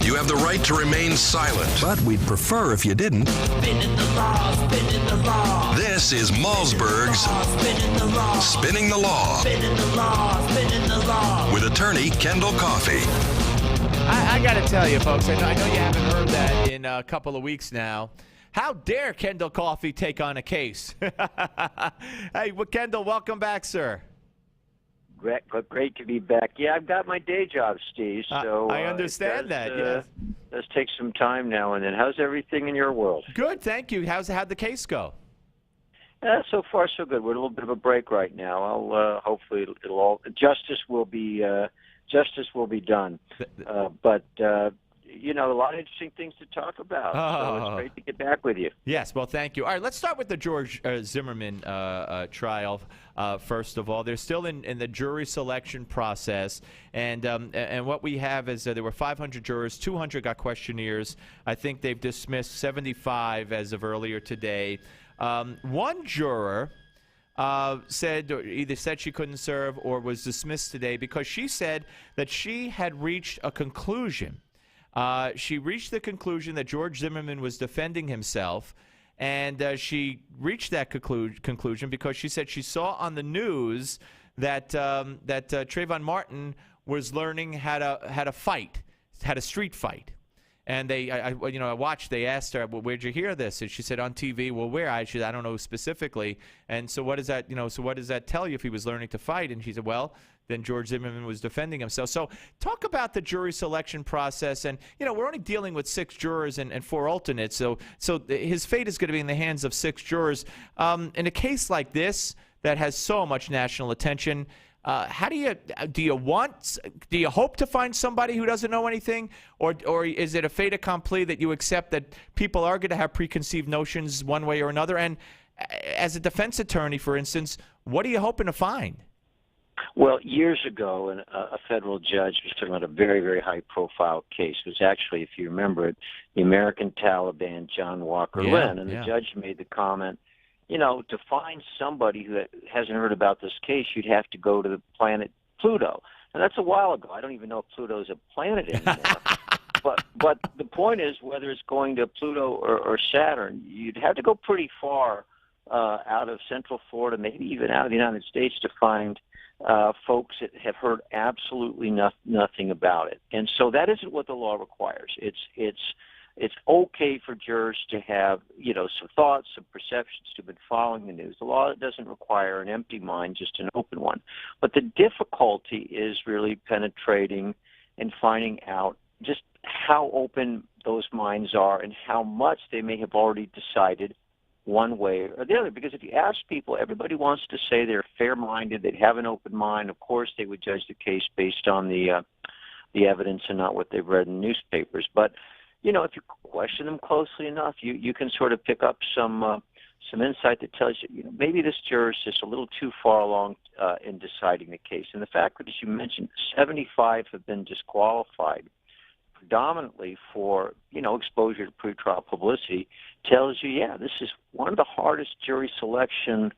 You have the right to remain silent, but we'd prefer if you didn't. Spinning the law, spinning the law. This is Malzberg's Spinning the law, Spinning the Law spinning the law, spinning the law. with attorney Kendell Coffey. I got to tell you, folks, I know you haven't heard that in a couple of weeks now. How dare Kendell Coffey take on a case? Hey, well, Kendell, welcome back, sir. Great to be back. Yeah, I've got my day job, Steve. So I understand that. Yes. Let's take some time now and then. How's everything in your world? Good, thank you. How'd the case go? So far, so good. We're in a little bit of a break right now. I'll hopefully justice will be done. But you know, a lot of interesting things to talk about. So it's great to get back with you. Yes, well, thank you. All right, let's start with the George Zimmerman trial. First of all, they're still in the jury selection process, and what we have is there were 500 jurors, 200 got questionnaires. I think they've dismissed 75 as of earlier today. One juror either said she couldn't serve or was dismissed today because she said that she had reached a conclusion. She reached the conclusion that George Zimmerman was defending himself, and she reached that conclusion because she said she saw on the news that Trayvon Martin was learning how to fight, had a street fight. And I watched. They asked her, "Well, where'd you hear this?" And she said, "On TV." Well, where? I don't know specifically. And so what does that, So what does that tell you if he was learning to fight? And she said, "Well, then George Zimmerman was defending himself." So talk about the jury selection process. And we're only dealing with 6 jurors and 4 alternates. So his fate is going to be in the hands of 6 jurors. In a case like this that has so much national attention. How do you hope to find somebody who doesn't know anything, or is it a fait accompli that you accept that people are going to have preconceived notions one way or another? And as a defense attorney, for instance, what are you hoping to find? Well, years ago, a federal judge was talking about a very, very high-profile case. It was actually, if you remember it, the American Taliban, John Walker Lynn, and the judge made the comment, to find somebody who hasn't heard about this case, you'd have to go to the planet Pluto. And that's a while ago. I don't even know if Pluto's a planet anymore. but the point is, whether it's going to Pluto or Saturn, you'd have to go pretty far out of Central Florida, maybe even out of the United States, to find folks that have heard absolutely nothing about it. And so that isn't what the law requires. It's okay for jurors to have, some thoughts, some perceptions, to have been following the news. The law doesn't require an empty mind, just an open one. But the difficulty is really penetrating and finding out just how open those minds are and how much they may have already decided one way or the other. Because if you ask people, everybody wants to say they're fair-minded, they have an open mind. Of course, they would judge the case based on the evidence and not what they've read in newspapers. But if you question them closely enough, you can sort of pick up some insight that tells you, maybe this juror is just a little too far along in deciding the case. And the fact that, as you mentioned, 75 have been disqualified predominantly for, exposure to pretrial publicity tells you, this is one of the hardest jury selection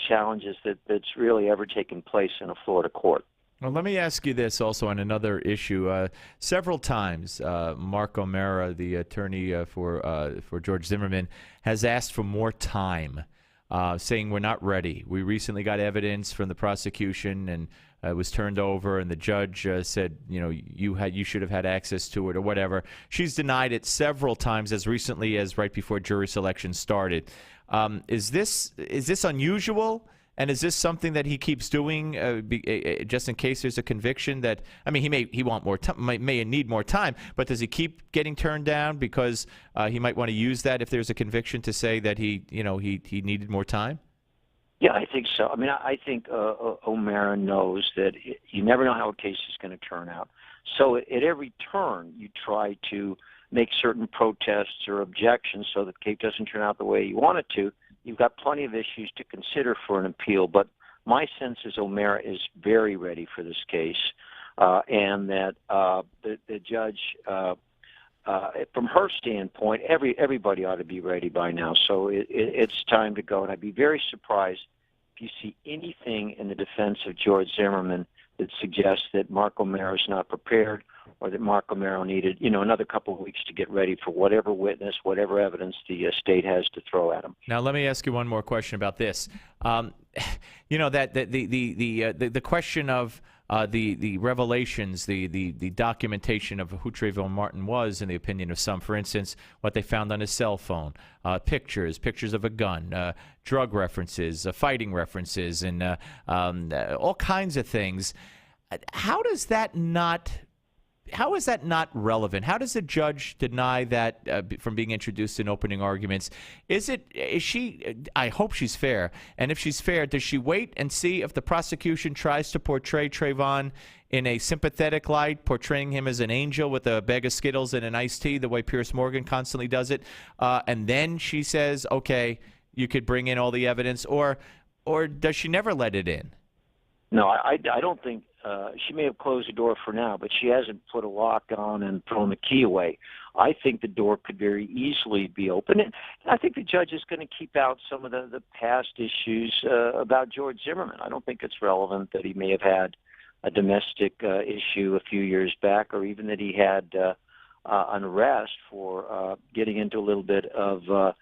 challenges that's really ever taken place in a Florida court. Well, let me ask you this also on another issue. Several times, Mark O'Mara, the attorney for George Zimmerman, has asked for more time, saying we're not ready. We recently got evidence from the prosecution, and it was turned over, and the judge said, you should have had access to it or whatever. She's denied it several times, as recently as right before jury selection started. Is this unusual? And is this something that he keeps doing just in case there's a conviction that, he may need more time, but does he keep getting turned down because he might want to use that if there's a conviction to say that he needed more time? Yeah, I think so. I think O'Mara knows that you never know how a case is going to turn out. So at every turn, you try to make certain protests or objections so that the case doesn't turn out the way you want it to. You've got plenty of issues to consider for an appeal, but my sense is O'Mara is very ready for this case, and that the judge, from her standpoint, everybody ought to be ready by now. So it's time to go, and I'd be very surprised if you see anything in the defense of George Zimmerman that suggests that Mark O'Mara is not prepared or that Mark Romero needed, another couple of weeks to get ready for whatever witness, whatever evidence the state has to throw at him. Now, let me ask you one more question about this. That the question of the revelations, the documentation of who Trayvon Martin was, in the opinion of some. For instance, what they found on his cell phone, pictures of a gun, drug references, fighting references, and all kinds of things. How is that not relevant? How does the judge deny that from being introduced in opening arguments? Is she? I hope she's fair. And if she's fair, does she wait and see if the prosecution tries to portray Trayvon in a sympathetic light, portraying him as an angel with a bag of Skittles and an iced tea, the way Pierce Morgan constantly does it, and then she says, "Okay, you could bring in all the evidence," or does she never let it in? No, I don't think. She may have closed the door for now, but she hasn't put a lock on and thrown the key away. I think the door could very easily be open. And I think the judge is going to keep out some of the past issues about George Zimmerman. I don't think it's relevant that he may have had a domestic issue a few years back, or even that he had an arrest for getting into a little bit of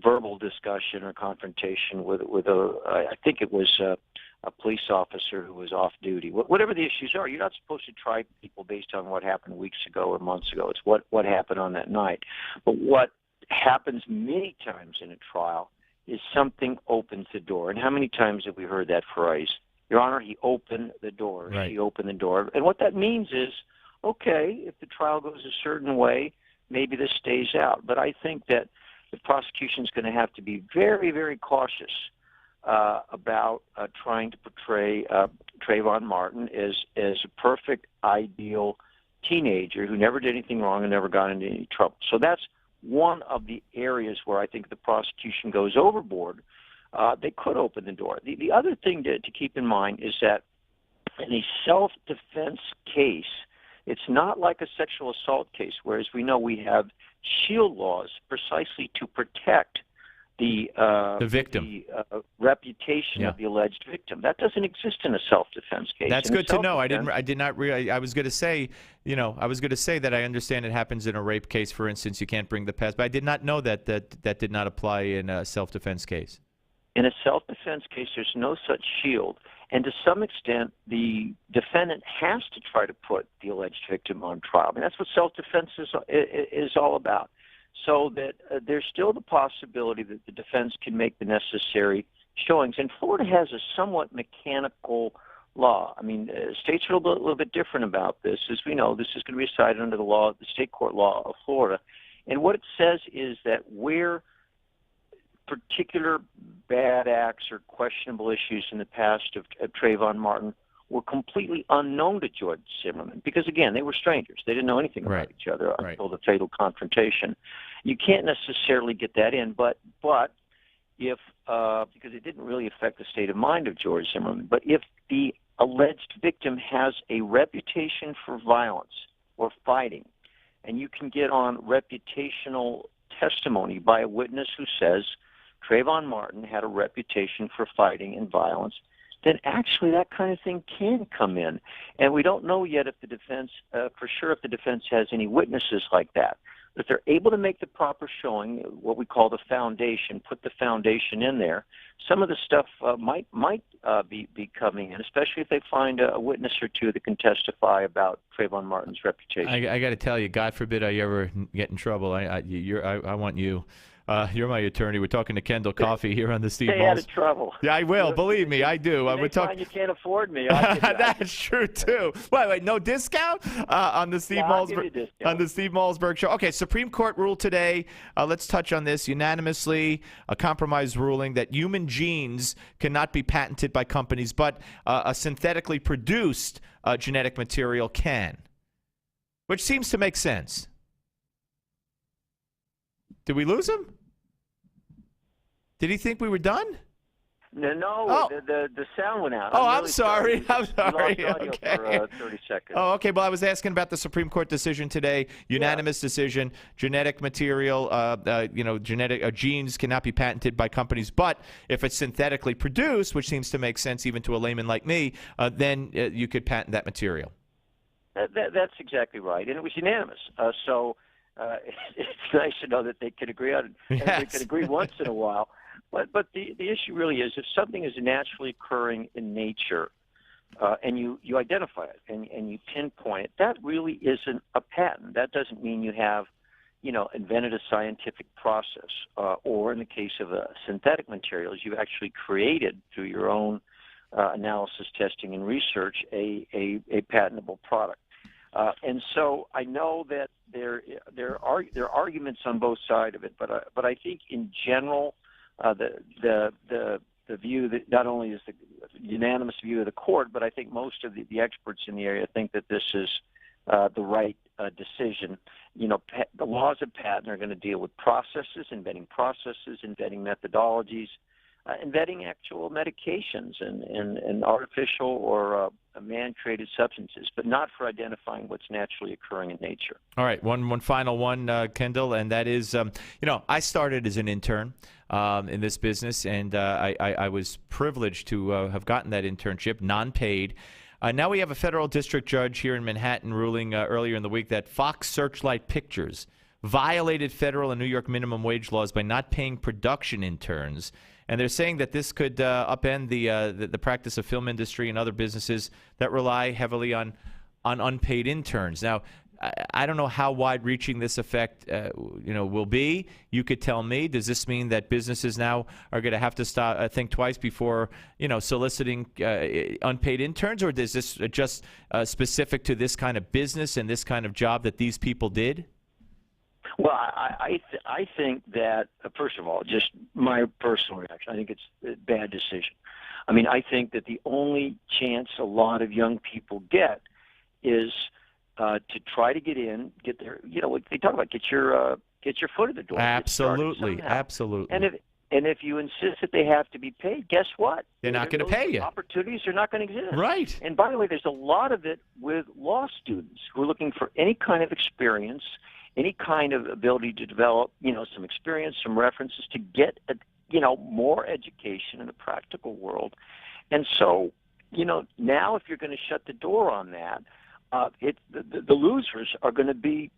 verbal discussion or confrontation with I think it was a police officer who was off duty. Whatever the issues are, you're not supposed to try people based on what happened weeks ago or months ago. It's what happened on that night. But what happens many times in a trial is something opens the door. And how many times have we heard that phrase? Your Honor, he opened the door. Right. She opened the door. And what that means is, okay, if the trial goes a certain way, maybe this stays out. But I think that the prosecution is going to have to be very, very cautious about trying to portray Trayvon Martin as a perfect, ideal teenager who never did anything wrong and never got into any trouble. So that's one of the areas where I think the prosecution goes overboard. They could open the door. The other thing to keep in mind is that in a self-defense case, it's not like a sexual assault case, whereas we know we have shield laws precisely to protect the victim, the reputation of the alleged victim. That doesn't exist in a self-defense case. That's good to know. I did not realize. I was going to say, that I understand it happens in a rape case, for instance. You can't bring the past, but I did not know that did not apply in a self-defense case. In a self-defense case, there's no such shield. And to some extent, the defendant has to try to put the alleged victim on trial. I mean, that's what self-defense is all about. So that there's still the possibility that the defense can make the necessary showings. And Florida has a somewhat mechanical law. I mean, states are a little bit different about this. As we know, this is going to be decided under the state court law of Florida. And what it says is that where particular bad acts or questionable issues in the past of Trayvon Martin were completely unknown to George Zimmerman, because, again, they were strangers. They didn't know anything about each other until the fatal confrontation. You can't necessarily get that in, but if because it didn't really affect the state of mind of George Zimmerman, but if the alleged victim has a reputation for violence or fighting, and you can get on reputational testimony by a witness who says Trayvon Martin had a reputation for fighting and violence, then actually that kind of thing can come in. And we don't know yet if the defense, for sure, if the defense has any witnesses like that. If they're able to make the proper showing, what we call the foundation, put the foundation in there, some of the stuff might be coming in, especially if they find a witness or two that can testify about Trayvon Martin's reputation. I got to tell you, God forbid I ever get in trouble. I want you. You're my attorney. We're talking to Kendell Coffey here on the Steve Stay Malls. out of trouble. Yeah, I will. Believe me, I do. You can't afford me. That's true too. Wait, no discount on the Steve Malsberg show. Okay, Supreme Court ruled today. Let's touch on this unanimously. A compromise ruling that human genes cannot be patented by companies, but a synthetically produced genetic material can, which seems to make sense. Did we lose him? Did he think we were done? No, the sound went out. I'm sorry. I'm sorry. Okay. For 30 seconds. Oh, okay. Well, I was asking about the Supreme Court decision today, unanimous decision, genetic material, genetic genes cannot be patented by companies, but if it's synthetically produced, which seems to make sense even to a layman like me, then you could patent that material. That's exactly right, and it was unanimous. It's nice to know that they can agree on it. Yes. They can agree once in a while. But the issue really is if something is naturally occurring in nature, and you identify it and you pinpoint it, that really isn't a patent. That doesn't mean you have, invented a scientific process, or in the case of synthetic materials, you actually created through your own analysis, testing, and research a patentable product. And so I know that there are arguments on both sides of it, but I think in general, the view that not only is the unanimous view of the court, but I think most of the experts in the area think that this is the right decision. The laws of patent are going to deal with processes, inventing methodologies, inventing actual medications and artificial or man-created substances, but not for identifying what's naturally occurring in nature. All right, one final one, Kendell, and that is, I started as an intern in this business, and I was privileged to have gotten that internship, non-paid. Now we have a federal district judge here in Manhattan ruling earlier in the week that Fox Searchlight Pictures violated federal and New York minimum wage laws by not paying production interns. And they're saying that this could upend the practice of film industry and other businesses that rely heavily on unpaid interns. Now, I don't know how wide-reaching this effect will be. You could tell me. Does this mean that businesses now are going to have to think twice before soliciting unpaid interns, or is this just specific to this kind of business and this kind of job that these people did? Well, I think that, first of all, just my personal reaction, I think it's a bad decision. I mean, I think that the only chance a lot of young people get is to try to get there. What they talk about, get your foot in the door. Absolutely, absolutely. And if you insist that they have to be paid, guess what? They're not going to pay you. Opportunities are not going to exist. Right. And by the way, there's a lot of it with law students who are looking for any kind of experience, any kind of ability to develop, some experience, some references to get, more education in the practical world. And so, now if you're going to shut the door on that, the losers are going to be,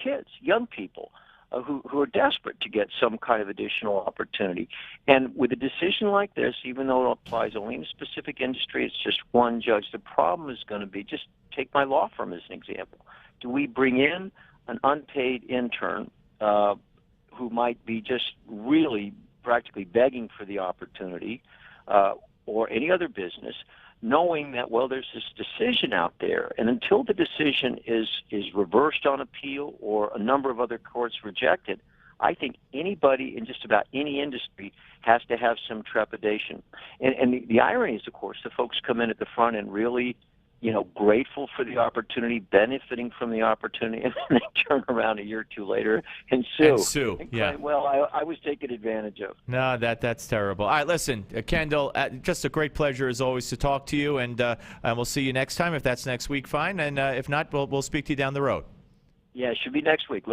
kids, young people who are desperate to get some kind of additional opportunity. And with a decision like this, even though it applies only in a specific industry, it's just one judge. The problem is going to be, just take my law firm as an example. Do we bring in an unpaid intern who might be just really practically begging for the opportunity, or any other business, knowing that, well, there's this decision out there, and until the decision is reversed on appeal or a number of other courts reject it, I think anybody in just about any industry has to have some trepidation. And the irony is, of course, the folks come in at the front and really, grateful for the opportunity, benefiting from the opportunity, and then they turn around a year or two later and sue. And yeah. claim, well, I was taken advantage of. No, that's terrible. All right, listen, Kendell, just a great pleasure as always to talk to you, and we'll see you next time. If that's next week, fine, and if not, we'll speak to you down the road. Yeah, it should be next week.